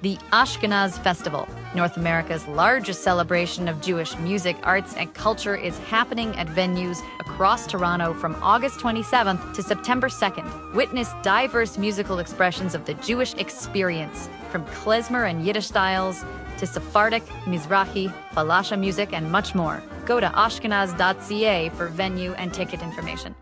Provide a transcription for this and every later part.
The Ashkenaz Festival, North America's largest celebration of Jewish music, arts, and culture, is happening at venues across Toronto from August 27th to September 2nd. Witness diverse musical expressions of the Jewish experience, from klezmer and Yiddish styles to Sephardic, Mizrahi, Falasha music, and much more. Go to ashkenaz.ca for venue and ticket information.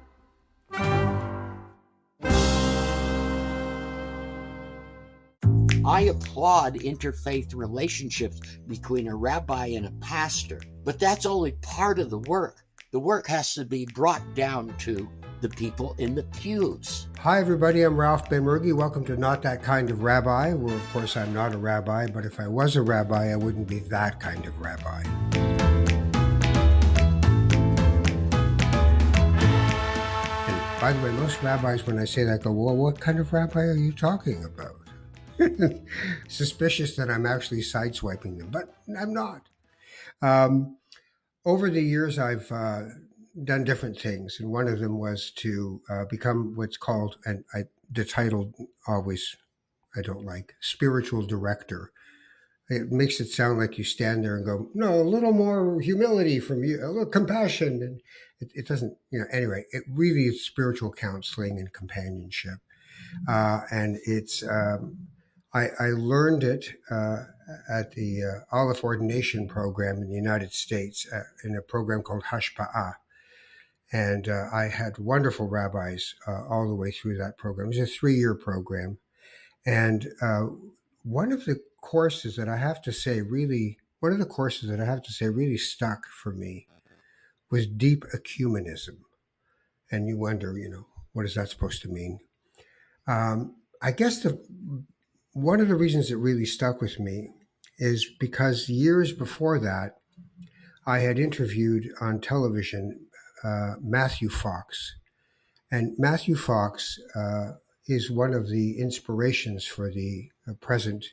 I applaud interfaith relationships between a rabbi and a pastor, but that's only part of the work. The work has to be brought down to the people in the pews. Hi, everybody. I'm Ralph Benmergui. Welcome to Not That Kind of Rabbi, where, of course, I'm not a rabbi, but if I was a rabbi, I wouldn't be that kind of rabbi. And by the way, most rabbis, when I say that, go, well, what kind of rabbi are you talking about? Suspicious that I'm actually sideswiping them, but I'm not. Over the years, I've done different things, and one of them was to become what's called, and the title always I don't like, spiritual director. It makes it sound like you stand there and go, no, a little more humility from you, a little compassion, and it doesn't, anyway, it really is spiritual counseling and companionship, and it's I learned it at the Aleph Ordination program in the United States in a program called Hashpa'ah. And I had wonderful rabbis all the way through that program. It was a 3-year program. And one of the courses that I have to say really stuck for me was deep ecumenism. And you wonder, what is that supposed to mean? I guess one of the reasons it really stuck with me is because years before that, I had interviewed on television Matthew Fox. And Matthew Fox is one of the inspirations for the present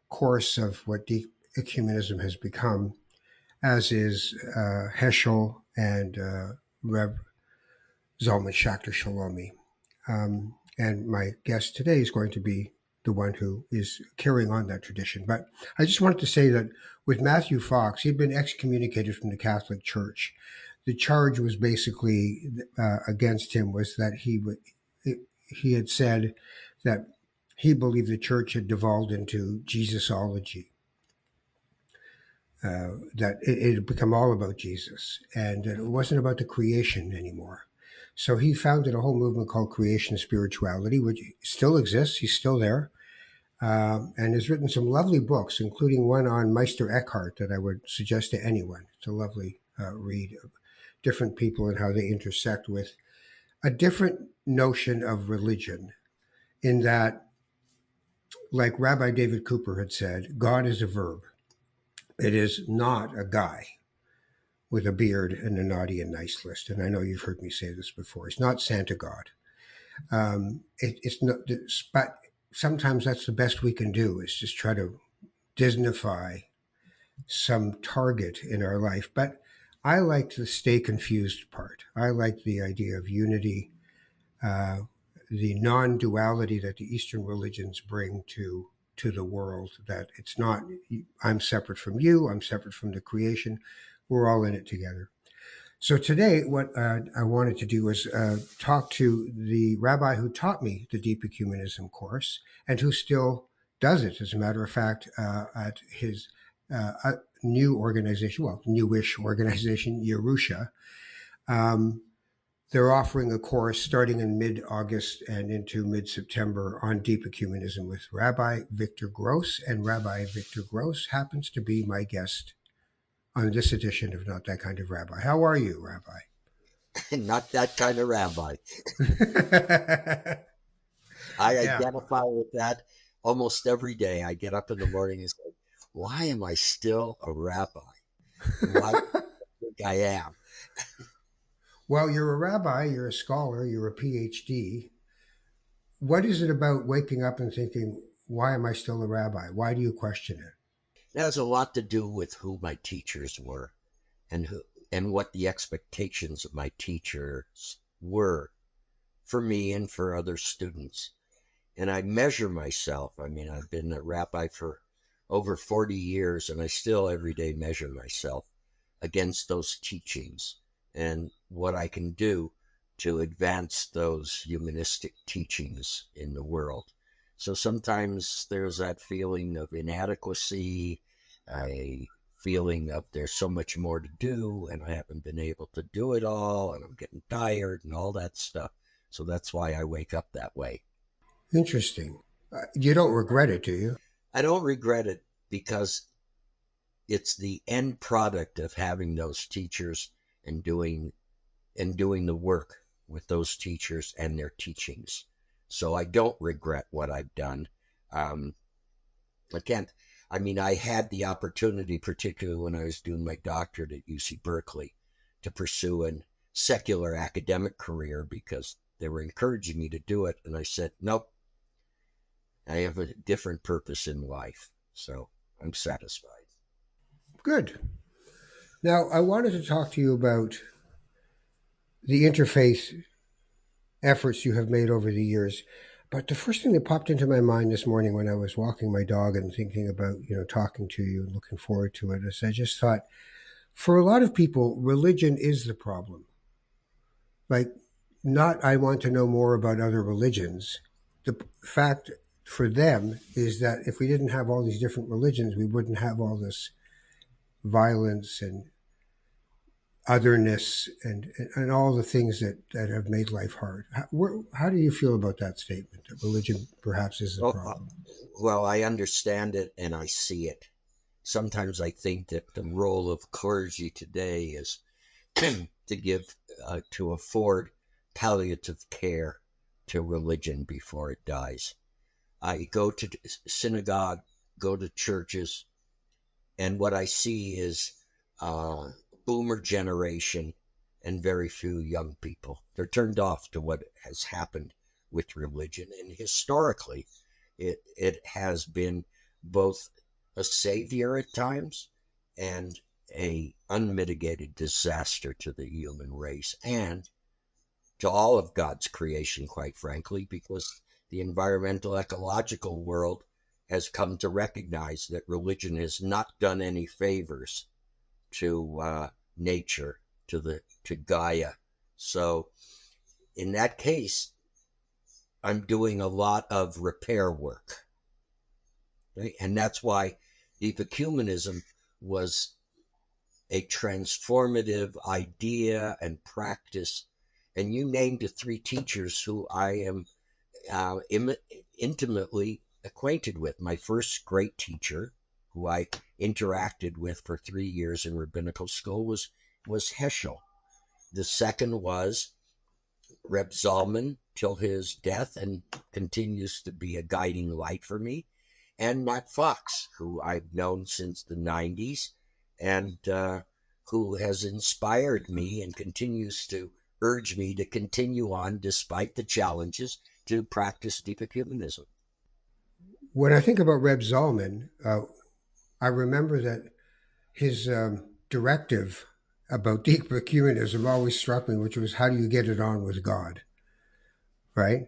course of what deep ecumenism has become, as is Heschel and Reb Zalman Schachter Shalomi. And my guest today is going to be the one who is carrying on that tradition. But I just wanted to say that with Matthew Fox, he'd been excommunicated from the Catholic Church. The charge was basically against him was that he had said that he believed the church had devolved into Jesusology, that it had become all about Jesus, and that it wasn't about the creation anymore. So he founded a whole movement called Creation Spirituality, which still exists. He's still there. And has written some lovely books, including one on Meister Eckhart that I would suggest to anyone. It's a lovely read of different people and how they intersect with a different notion of religion, in that, like Rabbi David Cooper had said, God is a verb. It is not a guy with a beard and a naughty and nice list. And I know you've heard me say this before. It's not Santa God. It's not, but sometimes that's the best we can do, is just try to Disneyfy some target in our life. But I like the stay confused part. I like the idea of unity, the non-duality that the Eastern religions bring to the world, that it's not, I'm separate from you, I'm separate from the creation, we're all in it together. So today, what I wanted to do was talk to the rabbi who taught me the Deep Ecumenism course, and who still does it, as a matter of fact, at his new organization, well, newish organization, Yerusha. They're offering a course starting in mid-August and into mid-September on Deep Ecumenism with Rabbi Victor Gross, and Rabbi Victor Gross happens to be my guest on this edition of Not That Kind of Rabbi. How are you, Rabbi? Not that kind of rabbi. I identify with that almost every day. I get up in the morning and say, why am I still a rabbi? Why do I think I am? Well, you're a rabbi, you're a scholar, you're a PhD. What is it about waking up and thinking, why am I still a rabbi? Why do you question it? It has a lot to do with who my teachers were, and what the expectations of my teachers were for me and for other students. and I measure myself. I mean, I've been a rabbi for over 40 years, and I still every day measure myself against those teachings and what I can do to advance those humanistic teachings in the world. So sometimes there's that feeling of inadequacy, a feeling of there's so much more to do and I haven't been able to do it all and I'm getting tired and all that stuff. So that's why I wake up that way. Interesting. You don't regret it, do you? I don't regret it because it's the end product of having those teachers and doing the work with those teachers and their teachings. So I don't regret what I've done. Um, I can't. I mean, I had the opportunity, particularly when I was doing my doctorate at UC Berkeley, to pursue a secular academic career because they were encouraging me to do it, and I said, nope, I have a different purpose in life, so I'm satisfied. Good. Now, I wanted to talk to you about the interfaith efforts you have made over the years. But the first thing that popped into my mind this morning when I was walking my dog and thinking about, talking to you and looking forward to it, is I just thought, for a lot of people, religion is the problem. Like, not I want to know more about other religions. The fact for them is that if we didn't have all these different religions, we wouldn't have all this violence and otherness and all the things that have made life hard. How do you feel about that statement, that religion perhaps is the Well, problem? well, I understand it and I see it. Sometimes I think that the role of clergy today is to give, to afford palliative care to religion before it dies. I go to synagogue, go to churches, and what I see is uh, boomer generation and very few young people. They're turned off to what has happened with religion, and historically, it has been both a savior at times and a unmitigated disaster to the human race and to all of God's creation, quite frankly, because the environmental ecological world has come to recognize that religion has not done any favors to nature, to Gaia. So in that case, I'm doing a lot of repair work, right? And that's why deep ecumenism was a transformative idea and practice. And you named the three teachers who I am uh, Im- intimately acquainted with. My first great teacher, who I interacted with for 3 years in rabbinical school, was Heschel. The second was Reb Zalman till his death and continues to be a guiding light for me. And Matt Fox, who I've known since the 90s and who has inspired me and continues to urge me to continue on despite the challenges to practice deep ecumenism. When I think about Reb Zalman, I remember that his directive about deep ecumenism always struck me, which was, how do you get it on with God, right?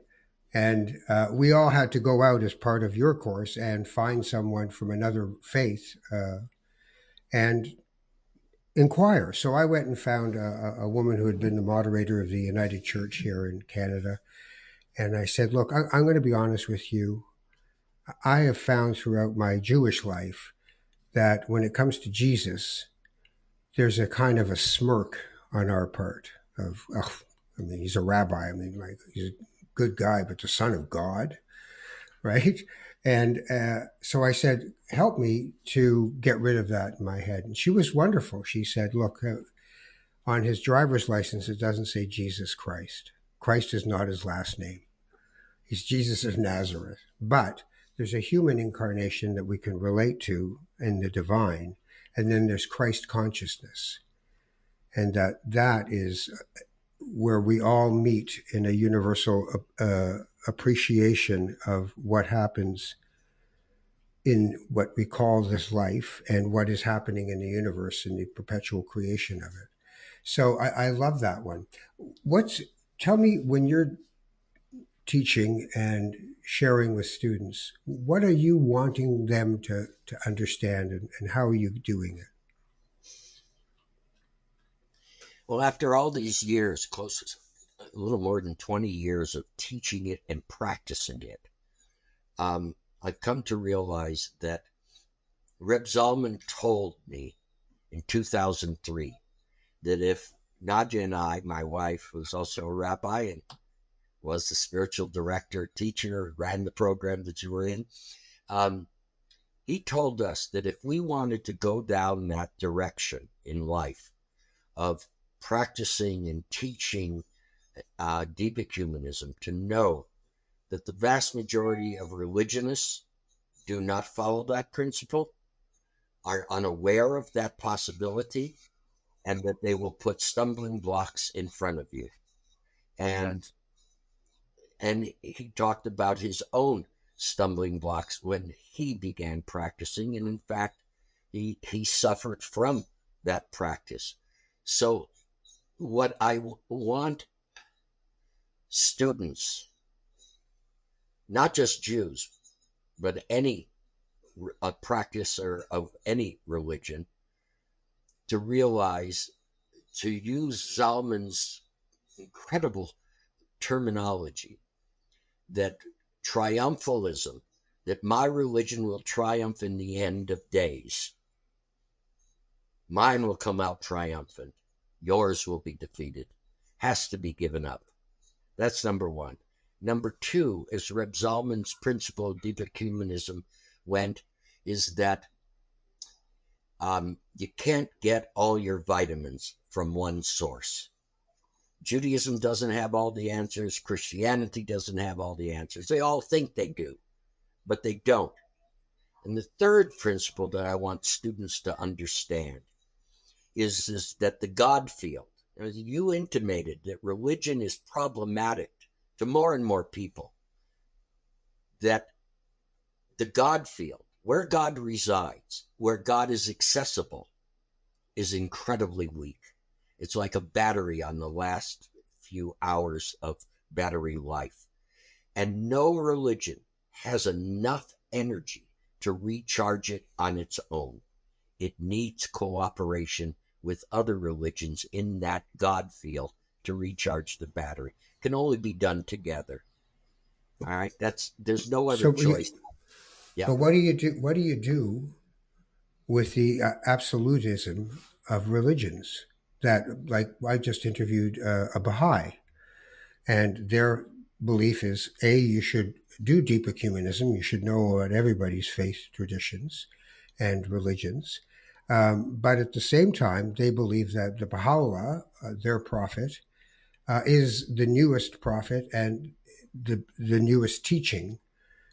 And we all had to go out as part of your course and find someone from another faith and inquire. So I went and found a woman who had been the moderator of the United Church here in Canada. And I said, look, I'm going to be honest with you. I have found throughout my Jewish life that when it comes to Jesus, there's a kind of a smirk on our part of, oh, I mean, he's a rabbi. I mean, like, he's a good guy, but the son of God, right? And so I said, help me to get rid of that in my head. And she was wonderful. She said, look, on his driver's license, it doesn't say Jesus Christ. Christ is not his last name. He's Jesus of Nazareth. But there's a human incarnation that we can relate to in the divine. And then there's Christ consciousness. And that is where we all meet in a universal appreciation of what happens in what we call this life and what is happening in the universe and the perpetual creation of it. So I love that one. Tell me, when you're teaching and sharing with students, what are you wanting them to understand, and how are you doing it? Well, after all these years, close a little more than 20 years of teaching it and practicing it, I've come to realize that Reb Zalman told me in 2003 that if Nadia and I, my wife, who's also a rabbi and was the spiritual director, teacher, ran the program that you were in, he told us that if we wanted to go down that direction in life of practicing and teaching deep ecumenism, to know that the vast majority of religionists do not follow that principle, are unaware of that possibility, and that they will put stumbling blocks in front of you. And he talked about his own stumbling blocks when he began practicing, and in fact, he suffered from that practice. So, what I want students, not just Jews, but any a practicer of any religion, to realize, to use Zalman's incredible terminology, that triumphalism, that my religion will triumph in the end of days. Mine will come out triumphant. Yours will be defeated. Has to be given up. That's number one. Number two, as Reb Zalman's principle of deep ecumenism went, is that you can't get all your vitamins from one source. Judaism doesn't have all the answers. Christianity doesn't have all the answers. They all think they do, but they don't. And the third principle that I want students to understand is that the God field, as you intimated, that religion is problematic to more and more people, that the God field, where God resides, where God is accessible, is incredibly weak. It's like a battery on the last few hours of battery life. And no religion has enough energy to recharge it on its own. It needs cooperation with other religions in that God field to recharge the battery. It can only be done together. All right, there's no other So, choice. Yeah. but what do you do? What do you do with the absolutism of religions? That, like, I just interviewed a Baha'i, and their belief is, you should do deep ecumenism. You should know about everybody's faith traditions and religions. But at the same time, they believe that the Baha'u'llah, their prophet, is the newest prophet and the newest teaching,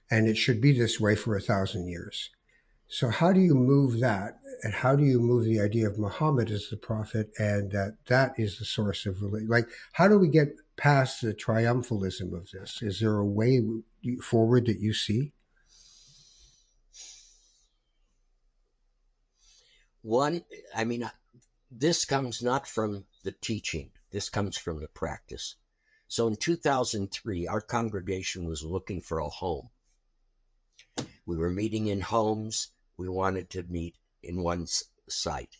and it should be this way for 1,000 years. So how do you move that, and how do you move the idea of Muhammad as the prophet, and that is the source of religion? Like, how do we get past the triumphalism of this? Is there a way forward that you see? One, I mean, this comes not from the teaching. This comes from the practice. So in 2003, our congregation was looking for a home. We were meeting in homes. We wanted to meet in one site.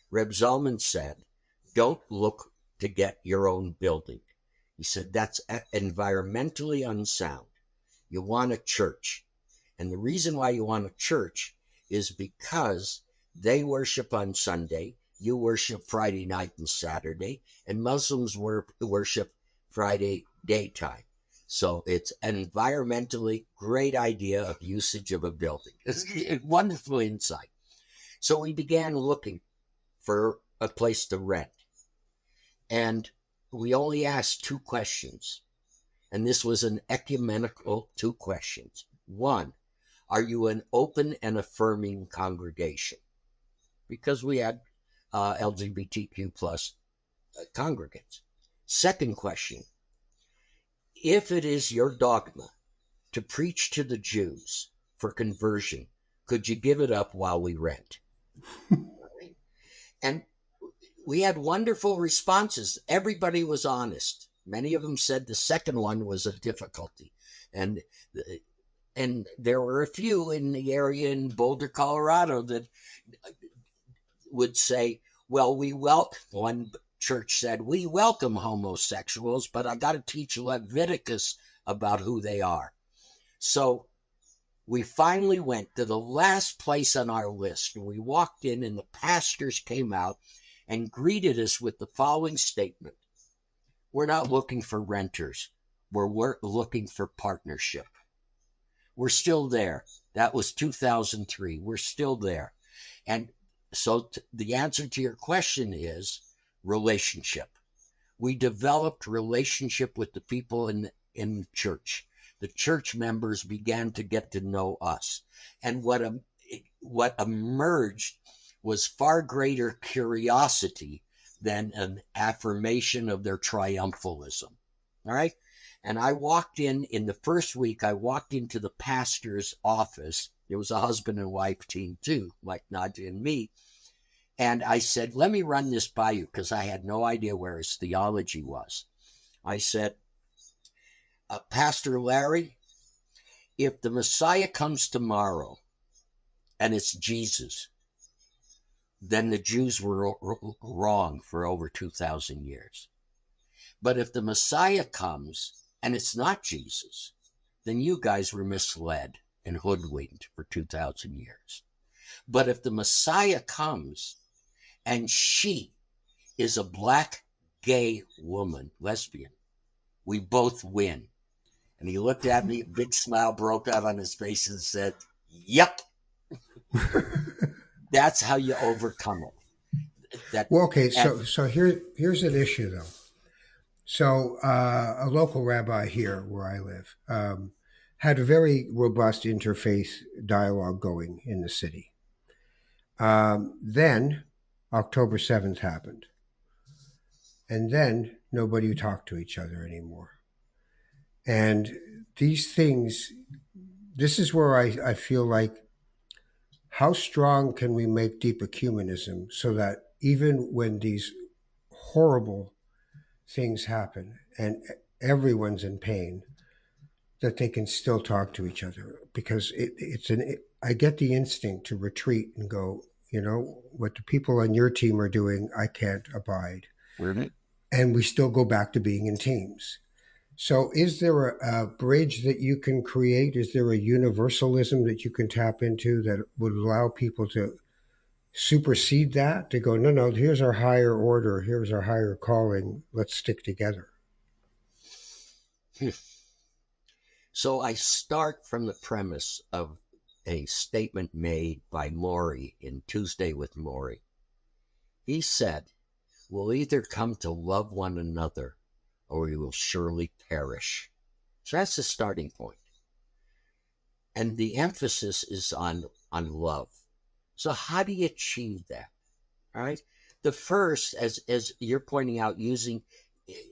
Reb Zalman said, don't look to get your own building. He said, that's environmentally unsound. You want a church. And the reason why you want a church is because they worship on Sunday, you worship Friday night and Saturday, and Muslims worship Friday daytime. So it's an environmentally great idea of usage of a building. It's a wonderful insight. So we began looking for a place to rent. And we only asked two questions. And this was an ecumenical two questions. One, are you an open and affirming congregation? Because we had LGBTQ plus congregants. Second question, if it is your dogma to preach to the Jews for conversion, could you give it up while we rent? And we had wonderful responses. Everybody was honest. Many of them said the second one was a difficulty. And there were a few in the area in Boulder, Colorado that would say, well, one church said, we welcome homosexuals, but I got to teach Leviticus about who they are. So we finally went to the last place on our list. And we walked in, and the pastors came out and greeted us with the following statement: we're not looking for renters. We're looking for partnership. We're still there. That was 2003. We're still there. And so the answer to your question is relationship. We developed relationship with the people in church. The church members began to get to know us. And what emerged was far greater curiosity than an affirmation of their triumphalism. All right? And I walked in the first week, I walked into the pastor's office. There was a husband and wife team too, like Nadia and me. And I said, let me run this by you, because I had no idea where his theology was. I said, Pastor Larry, if the Messiah comes tomorrow and it's Jesus, then the Jews were wrong for over 2,000 years. But if the Messiah comes and it's not Jesus, then you guys were misled and hoodwinked for 2,000 years. But if the Messiah comes and she is a black gay woman, lesbian, we both win. And he looked at me, a big smile broke out on his face and said, yep. That's how you overcome it. Well, okay, so here's an issue, though. So a local rabbi here where I live had a very robust interfaith dialogue going in the city. Then October 7th happened. And then nobody talked to each other anymore. And these things, this is where I feel like, how strong can we make deep ecumenism so that even when these horrible things happen and everyone's in pain, that they can still talk to each other? Because I get the instinct to retreat and go, what the people on your team are doing, I can't abide. Really? And we still go back to being in teams. So is there a bridge that you can create? Is there a universalism that you can tap into that would allow people to supersede that, to go, no, here's our higher order, here's our higher calling, let's stick together? So I start from the premise of a statement made by Maury in Tuesday with Maury. He said, we'll either come to love one another or we will surely perish. So that's the starting point. And the emphasis is on love. So how do you achieve that? All right. The first, as you're pointing out, using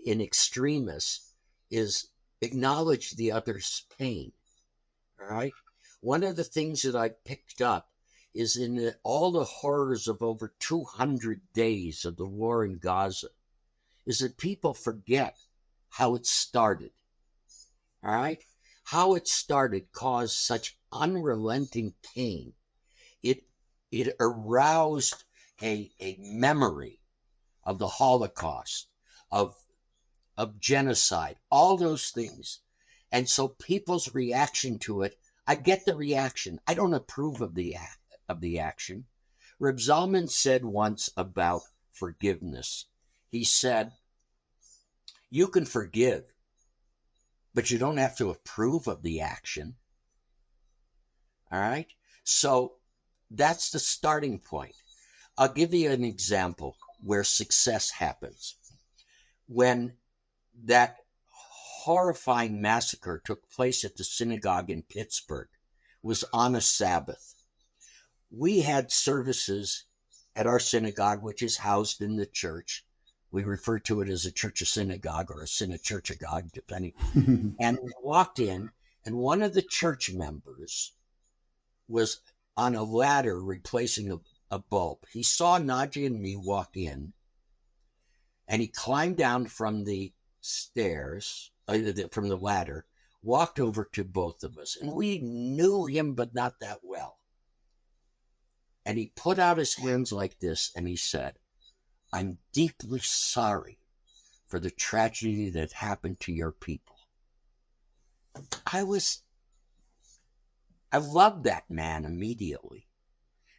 in extremis, is acknowledge the other's pain. All right. One of the things that I picked up is in all the horrors of over 200 days of the war in Gaza, is that people forget how it started. All right? How it started caused such unrelenting pain. It aroused a memory of the Holocaust, of genocide, all those things. And so people's reaction to it, I get the reaction. I don't approve of the action. Reb Zalman said once about forgiveness. He said, you can forgive, but you don't have to approve of the action. All right? So that's the starting point. I'll give you an example where success happens. When that horrifying massacre took place at the synagogue in Pittsburgh, was on a Sabbath. We had services at our synagogue, which is housed in the church. We refer to it as a church of synagogue or a synagogue, depending. And we walked in, and one of the church members was on a ladder replacing a bulb. He saw Nadia and me walk in, and he climbed down from the stairs, from the ladder, walked over to both of us. And we knew him, but not that well. And he put out his hands like this and he said, "I'm deeply sorry for the tragedy that happened to your people." I loved that man immediately,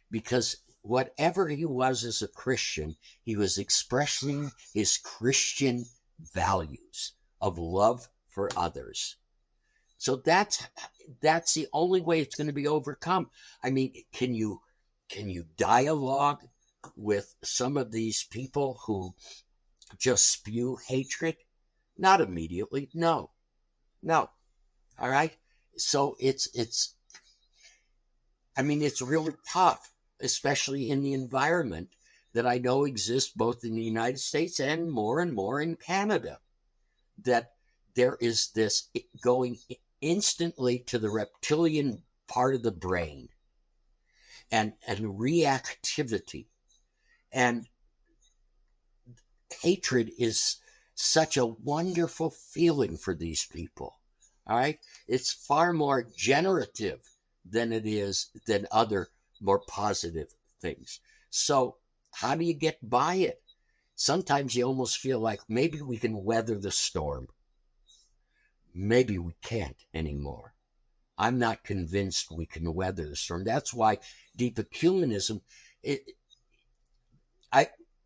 because whatever he was as a Christian, he was expressing his Christian values of love for others. So that's the only way it's going to be overcome. I mean, can you dialogue with some of these people who just spew hatred? Not immediately. No. All right. So it's really tough, especially in the environment that I know exists both in the United States and more in Canada, that there is this going instantly to the reptilian part of the brain and reactivity. And hatred is such a wonderful feeling for these people. All right. It's far more generative than other more positive things. So how do you get by it? Sometimes you almost feel like maybe we can weather the storm. Maybe we can't anymore. I'm not convinced we can weather the storm. That's why deep ecumenism,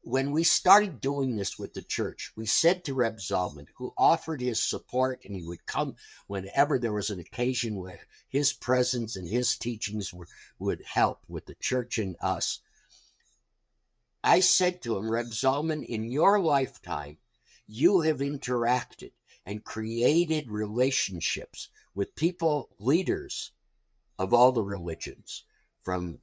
when we started doing this with the church, we said to Reb Zalman, who offered his support, and he would come whenever there was an occasion where his presence and his teachings would help with the church and us. I said to him, "Reb Zalman, in your lifetime, you have interacted and created relationships with people, leaders of all the religions, from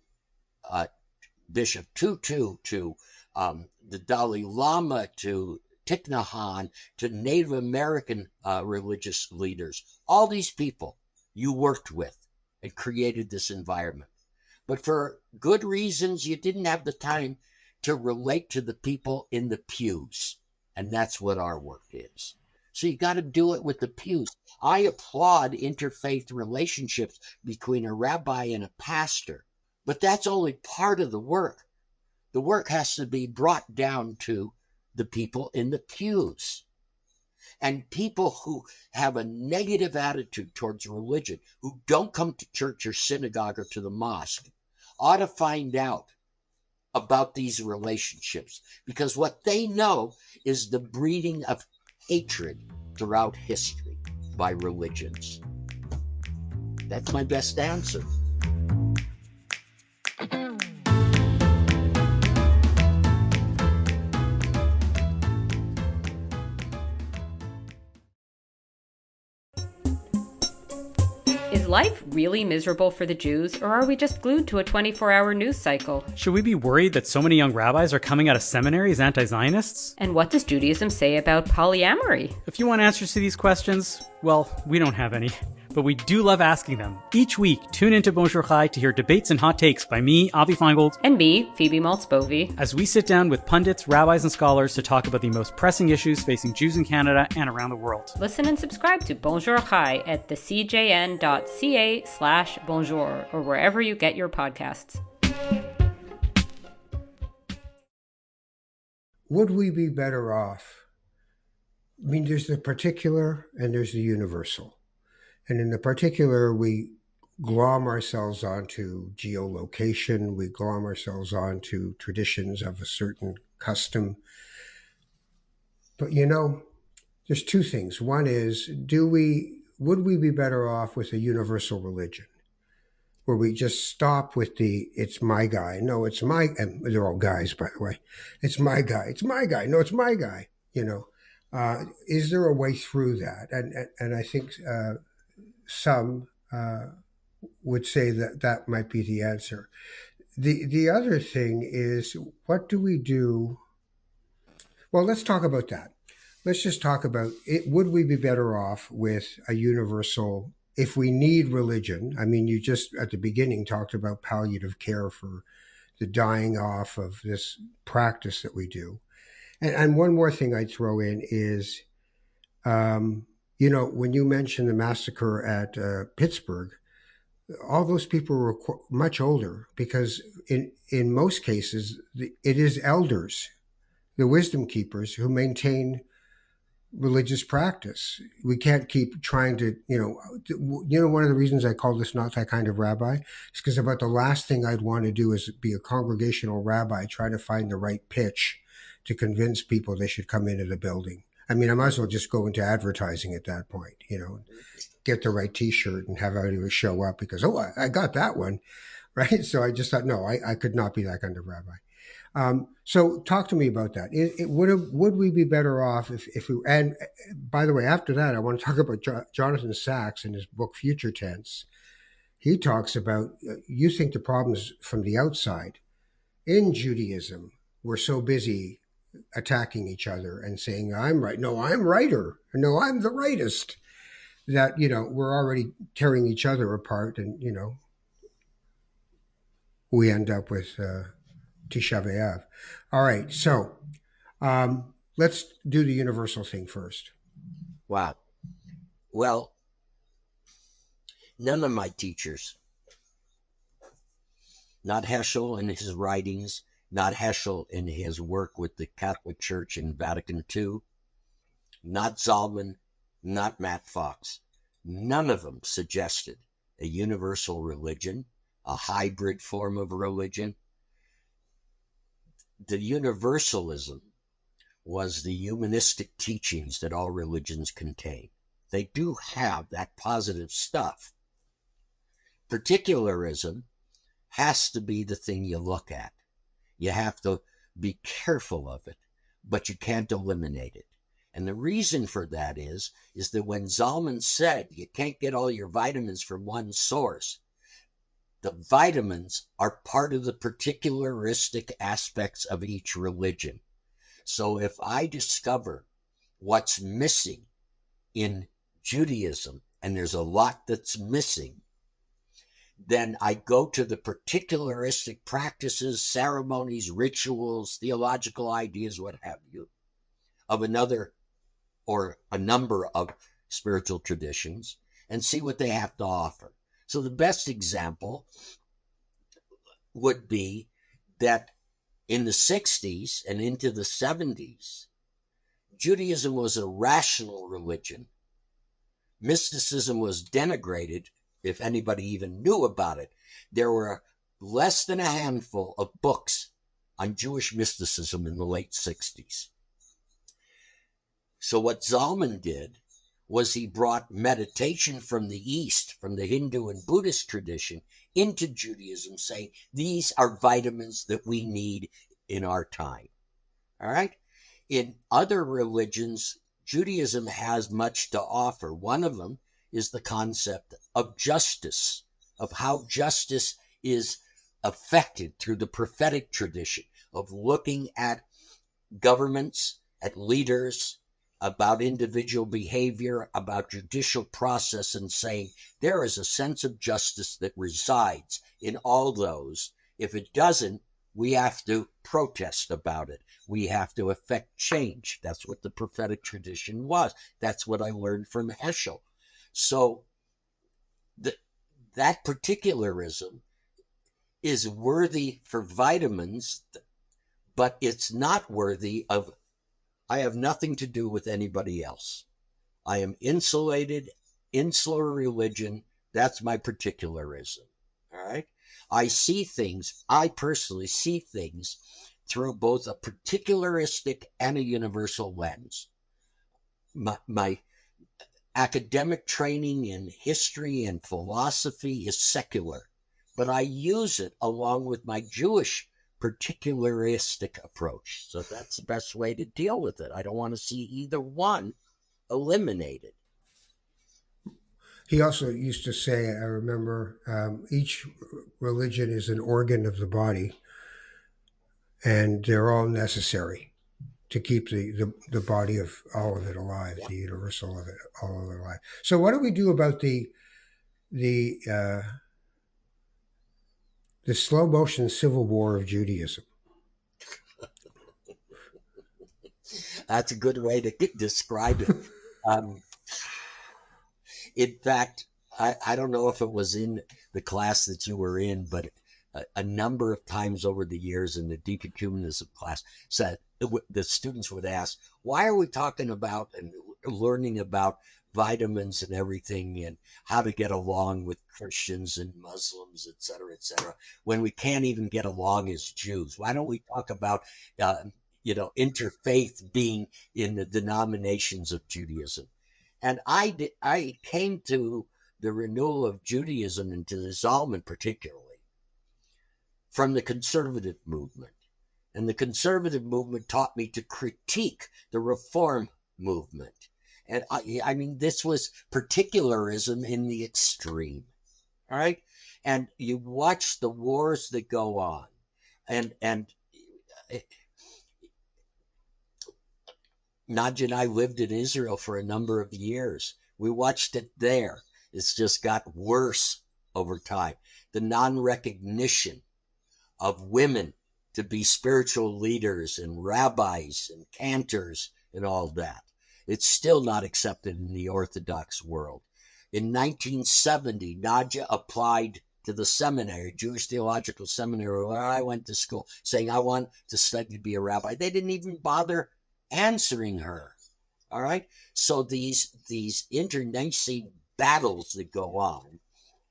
Bishop Tutu to the Dalai Lama to Thich Nhat Hanh to Native American religious leaders. All these people you worked with and created this environment. But for good reasons, you didn't have the time to relate to the people in the pews. And that's what our work is. So you got to do it with the pews." I applaud interfaith relationships between a rabbi and a pastor, but that's only part of the work. The work has to be brought down to the people in the pews. And people who have a negative attitude towards religion, who don't come to church or synagogue or to the mosque, ought to find out about these relationships, because what they know is the breeding of hatred throughout history by religions. That's my best answer. Is life really miserable for the Jews, or are we just glued to a 24-hour news cycle? Should we be worried that so many young rabbis are coming out of seminary as anti-Zionists? And what does Judaism say about polyamory? If you want answers to these questions, well, we don't have any. But we do love asking them. Each week, tune into Bonjour Chai to hear debates and hot takes by me, Avi Feingold, And me, Phoebe Maltz-Bovey, as we sit down with pundits, rabbis, and scholars to talk about the most pressing issues facing Jews in Canada and around the world. Listen and subscribe to Bonjour Chai at thecjn.ca/bonjour or wherever you get your podcasts. Would we be better off? I mean, there's the particular and there's the universal. And in the particular, we glom ourselves onto geolocation, we glom ourselves onto traditions of a certain custom. But there's two things. One is, would we be better off with a universal religion, where we just stop with it's my guy. No, it's my, and they're all guys, by the way. It's my guy. It's my guy. No, it's my guy. Is there a way through that? And I think some would say that might be the answer. The other thing is, what do we do? Well, let's talk about that. Let's just talk about it. Would we be better off with a universal, if we need religion? I mean, you just at the beginning talked about palliative care for the dying off of this practice that we do. And one more thing I'd throw in is, You know, when you mentioned the massacre at Pittsburgh, all those people were much older, because in most cases it is elders, the wisdom keepers, who maintain religious practice. We can't keep trying to, one of the reasons I call this Not That Kind of Rabbi is because about the last thing I'd want to do is be a congregational rabbi trying to find the right pitch to convince people they should come into the building. I mean, I might as well just go into advertising at that point, get the right T-shirt and have everybody show up because, I got that one, right? So I just thought, no, I could not be that kind of rabbi. So talk to me about that. Would we be better off if we, and by the way, after that, I want to talk about Jonathan Sacks in his book, Future Tense. He talks about, you think the problems from the outside. In Judaism, we're so busy attacking each other and saying, I'm right. No, I'm righter. No, I'm the rightest. That, we're already tearing each other apart, and, we end up with Tisha B'Av. All right, so let's do the universal thing first. Wow. Well, none of my teachers, not Heschel in his writings, not Heschel in his work with the Catholic Church in Vatican II, not Zalman, not Matt Fox, none of them suggested a universal religion, a hybrid form of religion. The universalism was the humanistic teachings that all religions contain. They do have that positive stuff. Particularism has to be the thing you look at. You have to be careful of it, but you can't eliminate it. And the reason for that is that when Zalman said you can't get all your vitamins from one source, the vitamins are part of the particularistic aspects of each religion. So if I discover what's missing in Judaism, and there's a lot that's missing, then I go to the particularistic practices, ceremonies, rituals, theological ideas, what have you, of another or a number of spiritual traditions, and see what they have to offer. So the best example would be that in the 60s and into the 70s, Judaism was a rational religion. Mysticism was denigrated, if anybody even knew about it. There were less than a handful of books on Jewish mysticism in the late 60s. So what Zalman did was he brought meditation from the East, from the Hindu and Buddhist tradition, into Judaism, saying these are vitamins that we need in our time. All right? In other religions, Judaism has much to offer. One of them is the concept of justice, of how justice is affected through the prophetic tradition, of looking at governments, at leaders, about individual behavior, about judicial process, and saying there is a sense of justice that resides in all those. If it doesn't, we have to protest about it. We have to effect change. That's what the prophetic tradition was. That's what I learned from Heschel. So that particularism is worthy for vitamins, but it's not worthy of, I have nothing to do with anybody else. I am insulated, insular religion. That's my particularism. All right? I personally see things through both a particularistic and a universal lens. My academic training in history and philosophy is secular, but I use it along with my Jewish particularistic approach. So that's the best way to deal with it. I don't want to see either one eliminated. He also used to say, I remember, each religion is an organ of the body, and they're all necessary to keep the body of all of it alive, the universal of it, all of it alive. So what do we do about the slow motion civil war of Judaism? That's a good way to describe it. Um, in fact, I don't know if it was in the class that you were in, but a number of times over the years in the deep ecumenism class, said the students would ask, "Why are we talking about and learning about vitamins and everything, and how to get along with Christians and Muslims, et cetera, when we can't even get along as Jews? Why don't we talk about interfaith being in the denominations of Judaism?" And I came to the renewal of Judaism and to the Zalman particularly from the conservative movement. And the conservative movement taught me to critique the reform movement. And I mean, this was particularism in the extreme. All right. And you watch the wars that go on. And Nadja and I lived in Israel for a number of years. We watched it there. It's just got worse over time. The non-recognition of women to be spiritual leaders and rabbis and cantors and all that. It's still not accepted in the Orthodox world. In 1970, Nadja applied to the seminary, Jewish Theological Seminary, where I went to school, saying, "I want to study to be a rabbi." They didn't even bother answering her. All right. So these internecine battles that go on,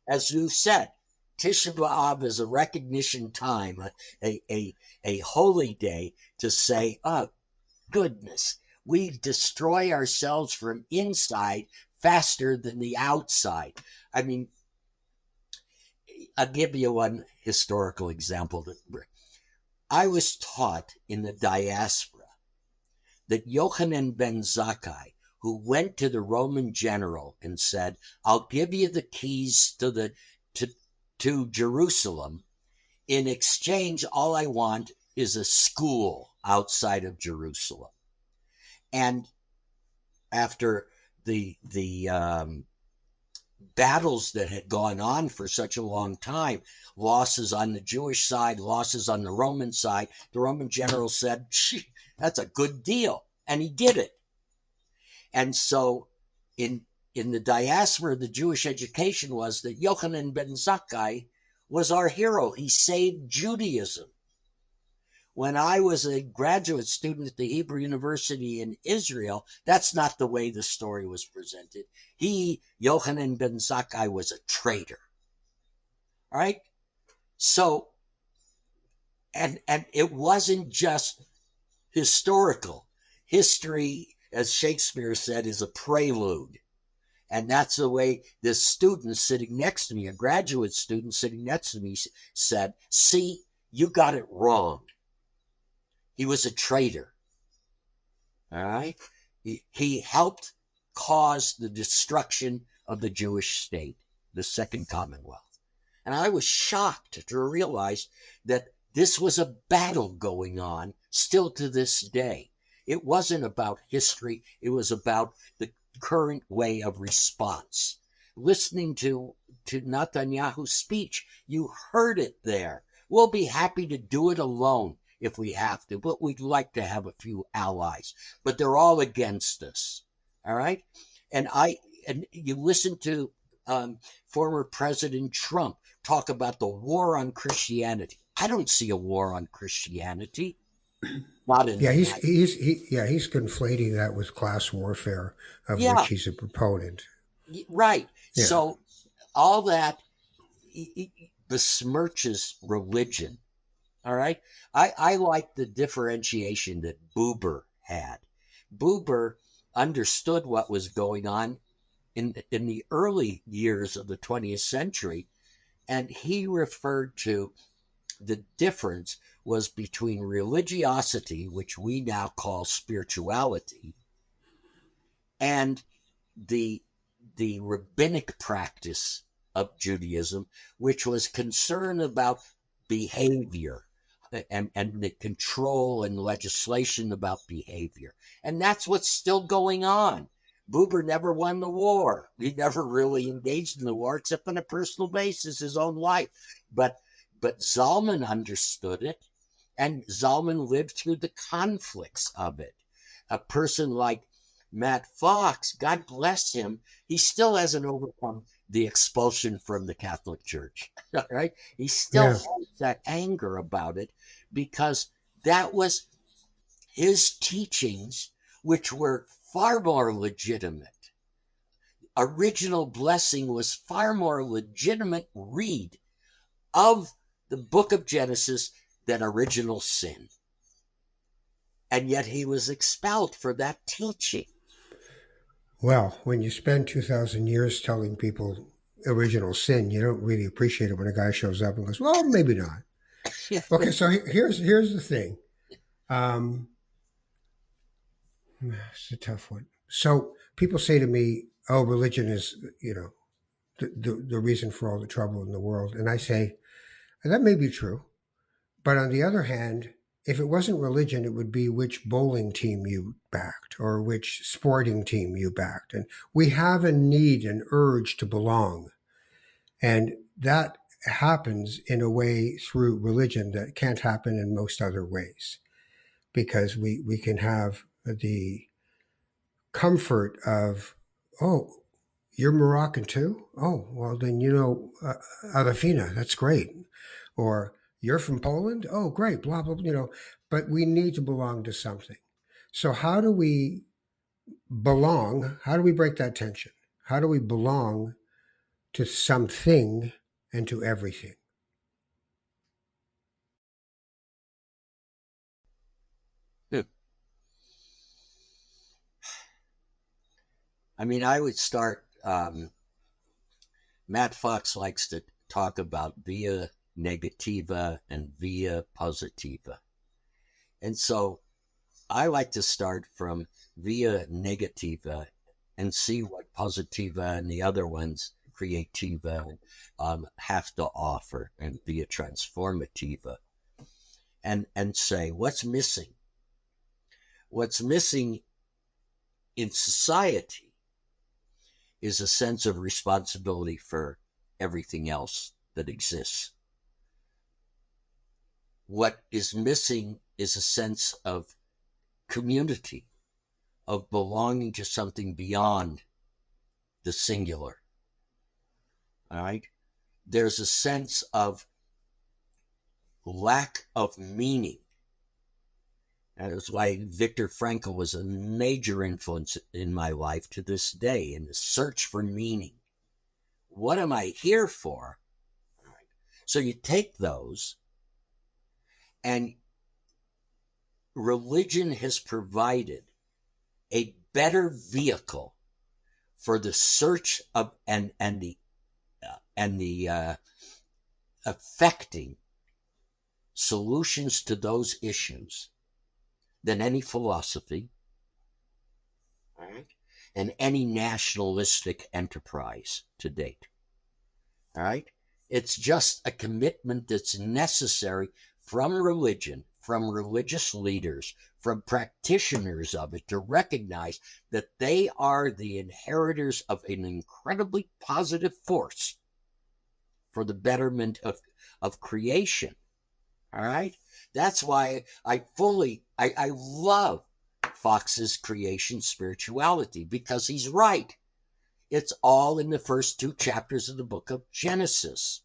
as you said, Tisha B'Av is a recognition time, a holy day to say, "Oh, goodness, we destroy ourselves from inside faster than the outside." I mean, I'll give you one historical example. I was taught in the diaspora that Yochanan ben Zakkai, who went to the Roman general and said, "I'll give you the keys to Jerusalem. In exchange, all I want is a school outside of Jerusalem." And after the battles that had gone on for such a long time, losses on the Jewish side, losses on the Roman side, the Roman general said, "That's a good deal." And he did it. And so in the diaspora, the Jewish education was that Yochanan ben Zakkai was our hero. He saved Judaism. When I was a graduate student at the Hebrew University in Israel, that's not the way the story was presented. Yochanan ben Zakkai, was a traitor. All right? So, and it wasn't just historical. History, as Shakespeare said, is a prelude. And that's the way this student sitting next to me, a graduate student sitting next to me, said, "See, you got it wrong. He was a traitor." All right? He helped cause the destruction of the Jewish state, the Second Commonwealth. And I was shocked to realize that this was a battle going on still to this day. It wasn't about history. It was about the current way of response. Listening to Netanyahu's speech, you heard it there. We'll be happy to do it alone if we have to, but we'd like to have a few allies. But they're all against us. All right? And you listen to former President Trump talk about the war on Christianity. I don't see a war on Christianity. Not in he's conflating that with class warfare, of which he's a proponent. Right. Yeah. So all that besmirches religion. All right. I like the differentiation that Buber had. Buber understood what was going on in the early years of the 20th century, and he referred to the difference was between religiosity, which we now call spirituality, and the rabbinic practice of Judaism, which was concerned about behavior and the control and legislation about behavior. And that's what's still going on. Buber never won the war. He never really engaged in the war except on a personal basis, his own life. But Zalman understood it, and Zalman lived through the conflicts of it. A person like Matt Fox, God bless him, he still hasn't overcome the expulsion from the Catholic Church. Right? He still Yeah. has that anger about it because that was his teachings, which were far more legitimate. Original blessing was far more legitimate read of the book of Genesis than original sin. And yet he was expelled for that teaching. Well, when you spend 2,000 years telling people original sin, you don't really appreciate it when a guy shows up and goes, well, maybe not. Okay, so here's the thing. It's a tough one. So people say to me, oh, religion is, the reason for all the trouble in the world. And I say, that may be true. But on the other hand, if it wasn't religion, it would be which bowling team you backed or which sporting team you backed. And we have a need, an urge to belong. And that happens in a way through religion that can't happen in most other ways because we can have the comfort of, oh, you're Moroccan too? Oh, well, then Adafina, that's great. Or you're from Poland? Oh, great, blah, blah, but we need to belong to something. So how do we belong? How do we break that tension? How do we belong to something and to everything? I mean, I would start. Matt Fox likes to talk about via negativa and via positiva. And so I like to start from via negativa and see what positiva and the other ones, creativa, have to offer, and via transformativa, and say what's missing. What's missing in society is a sense of responsibility for everything else that exists. What is missing is a sense of community, of belonging to something beyond the singular. All right? There's a sense of lack of meaning. That is why Viktor Frankl was a major influence in my life to this day in the search for meaning. What am I here for? All right. So you take those, and religion has provided a better vehicle for the search of and the affecting solutions to those issues than any philosophy, all right, and any nationalistic enterprise to date. All right? It's just a commitment that's necessary from religion, from religious leaders, from practitioners of it to recognize that they are the inheritors of an incredibly positive force for the betterment of creation. All right? That's why I love Fox's creation spirituality, because he's right. It's all in the first 2 chapters of the book of Genesis.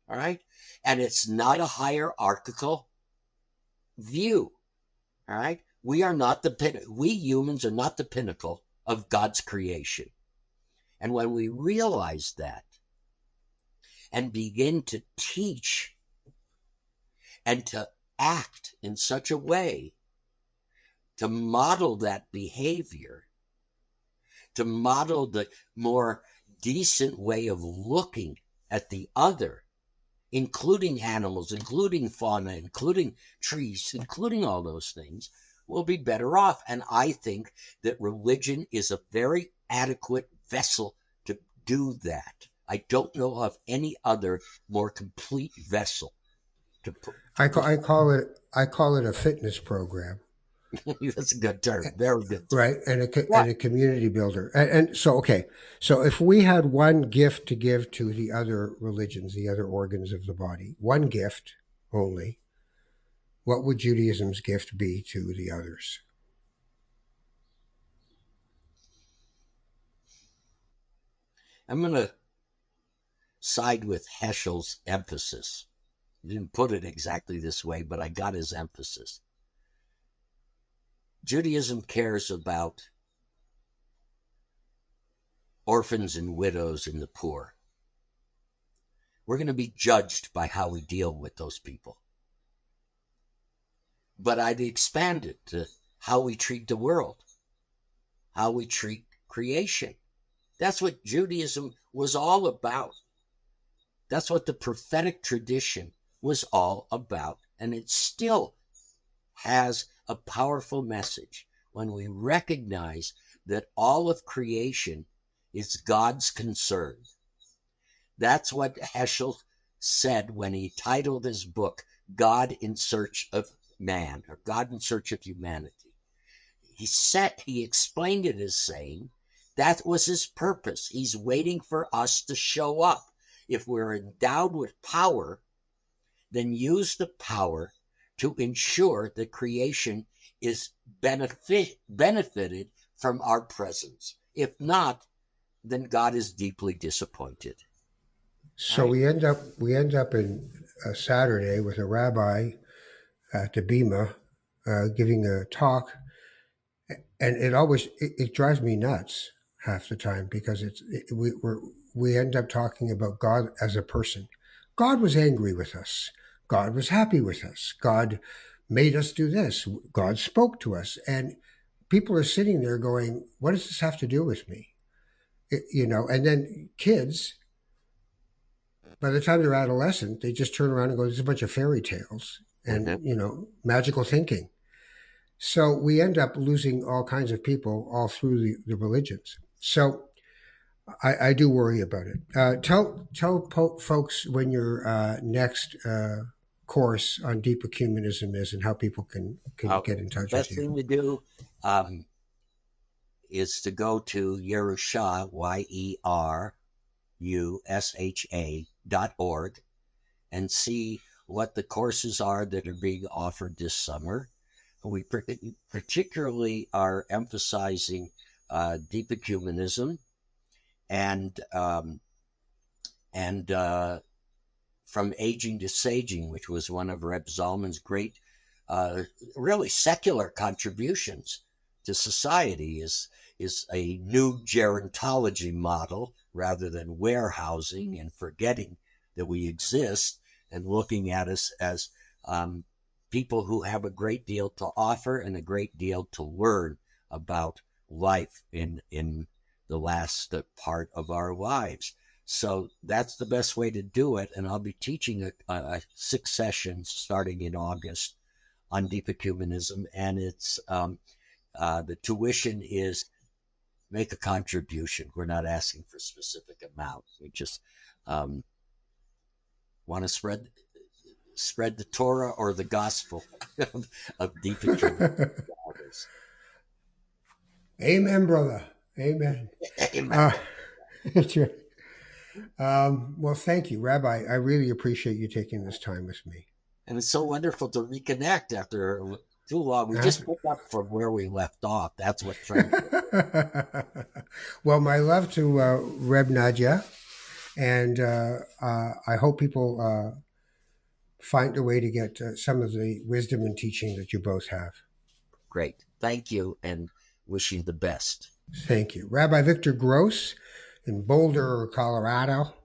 All right? And it's not a hierarchical view. All right? We humans are not the pinnacle of God's creation. And when we realize that and begin to teach and to act in such a way to model that behavior, to model the more decent way of looking at the other, including animals, including fauna, including trees, including all those things, we'll be better off. And I think that religion is a very adequate vessel to do that. I don't know of any other more complete vessel to put. I call it a fitness program. That's a good term. Very good term. Right, and Yeah. a community builder, and so okay, so if we had one gift to give to the other religions, the other organs of the body, one gift only, what would Judaism's gift be to the others? I'm going to side with Heschel's emphasis. He didn't put it exactly this way, but I got his emphasis. Judaism cares about orphans and widows and the poor. We're going to be judged by how we deal with those people. But I'd expand it to how we treat the world, how we treat creation. That's what Judaism was all about. That's what the prophetic tradition was all about. And it still has a powerful message when we recognize that all of creation is God's concern. That's what Heschel said when he titled his book, God in Search of Man, or God in Search of Humanity. He explained it as saying that was his purpose. He's waiting for us to show up. If we're endowed with power, then use the power to ensure that creation is benefited from our presence. If not, then God is deeply disappointed. So we end up in a Saturday with a rabbi at the Bima giving a talk, and it drives me nuts half the time because we end up talking about God as a person. God was angry with us. God was happy with us. God made us do this. God spoke to us, and people are sitting there going, "What does this have to do with me?" And then kids, by the time they're adolescent, they just turn around and go, "There's a bunch of fairy tales and magical thinking." So we end up losing all kinds of people all through the religions. So I do worry about it. Tell folks when your next course on deep ecumenism is and how people can get in touch with you. The best thing to do is to go to Yerusha, YERUSHA.org, and see what the courses are that are being offered this summer. We particularly are emphasizing deep ecumenism and from aging to saging, which was one of Reb Zalman's great, really secular contributions to society, is a new gerontology model rather than warehousing and forgetting that we exist and looking at us as people who have a great deal to offer and a great deal to learn about life in the last part of our lives. So that's the best way to do it. And I'll be teaching a 6 sessions starting in August on deep ecumenism. And it's the tuition is make a contribution. We're not asking for a specific amount. We just want to spread the Torah or the gospel of deep ecumenism. Amen, brother. Amen. Amen. That's right. Well, thank you, Rabbi. I really appreciate you taking this time with me. And it's so wonderful to reconnect after too long. We just picked up from where we left off. That's what friends. Well, my love to Reb Nadia, and I hope people find a way to get some of the wisdom and teaching that you both have. Great. Thank you, and wish you the best. Thank you. Rabbi Victor Gross in Boulder, Colorado,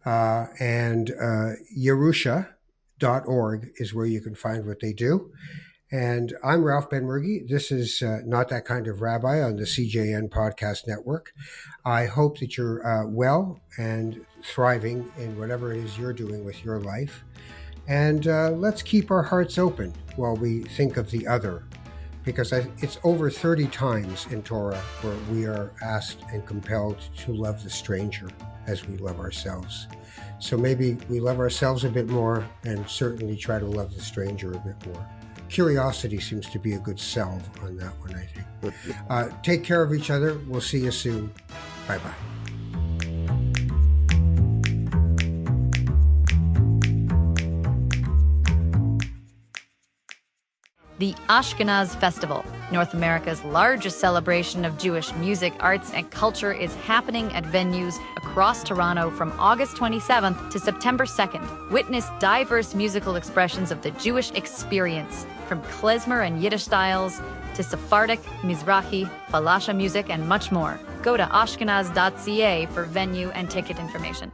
and Yerusha.org is where you can find what they do. And I'm Ralph Ben-Murgy. This is Not That Kind of Rabbi on the CJN Podcast Network. I hope that you're well and thriving in whatever it is you're doing with your life. And let's keep our hearts open while we think of the other, because it's over 30 times in Torah where we are asked and compelled to love the stranger as we love ourselves. So maybe we love ourselves a bit more and certainly try to love the stranger a bit more. Curiosity seems to be a good salve on that one, I think. Take care of each other. We'll see you soon. Bye-bye. The Ashkenaz Festival, North America's largest celebration of Jewish music, arts, and culture, is happening at venues across Toronto from August 27th to September 2nd. Witness diverse musical expressions of the Jewish experience, from klezmer and Yiddish styles to Sephardic, Mizrahi, Falasha music, and much more. Go to ashkenaz.ca for venue and ticket information.